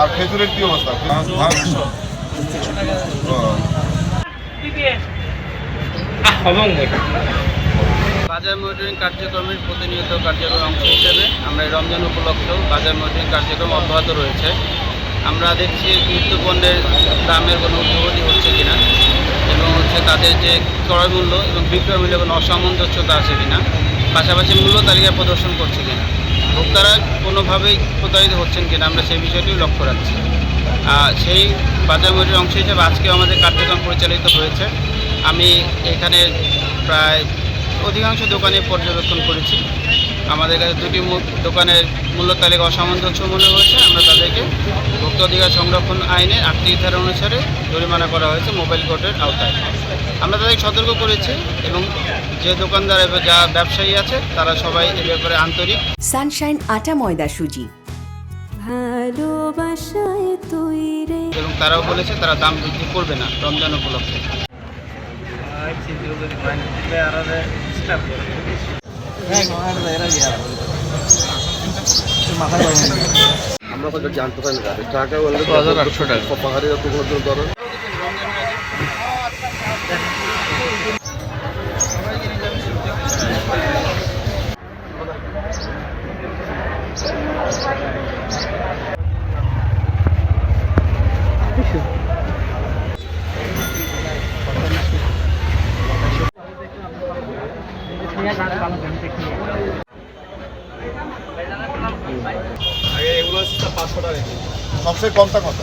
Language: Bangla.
আর খেজুরের কি অবস্থা? বাজার মনিটরিং কার্যক্রমের প্রতিনিয়ত কার্যক্রম অংশ হিসেবে আমরা রমজান উপলক্ষেও বাজার মনিটরিং কার্যক্রম অব্যাহত রয়েছে। আমরা দেখছি নিত্যপণ্যের দামের কোনো ঊর্ধ্বগতি হচ্ছে কিনা এবং তাদের যে ক্রয় মূল্য এবং বিক্রয় মূল্যে কোনো অসামঞ্জস্যতা আছে কিনা, পাশাপাশি মূল্য তালিকা প্রদর্শন করছে কিনা, ভোক্তারা কোনোভাবেই প্রতারিত হচ্ছেন কিনা আমরা সেই বিষয়টিও লক্ষ্য রাখছি। সেই বাজার মনিটরিং অংশ হিসেবে আজকেও আমাদের কার্যক্রম পরিচালিত হয়েছে। আমি এখানে প্রায় অধিকাংশ দোকানে পর্যবেক্ষণ করেছি। আমাদের কাছে দুটি দোকানের মূল্য তালিকা অসামঞ্জস্য মনে হয়েছে। আমরা তাদেরকে ভোক্তা অধিকার সংরক্ষণ আইনের ৮টি ধারা অনুসারে জরিমানা করা হয়েছে মোবাইল কোর্টের আওতায়। আমরা তাদেরকে সতর্ক করেছি এবং যে দোকানদার এবং যা ব্যবসায়ী আছে তারা সবাই এ ব্যাপারে আন্তরিক। সানশাইন আটা ময়দা সুজি ভালোবাসায় তৈরি, এবং তারাও বলেছে তারা দাম বৃদ্ধি করবে না রমজান উপলক্ষে। আমরা তো জানতে পারি না টাকা বললে 1800 টাকা পাহাড়ি ধরো। সবচেয়ে কমটা কত?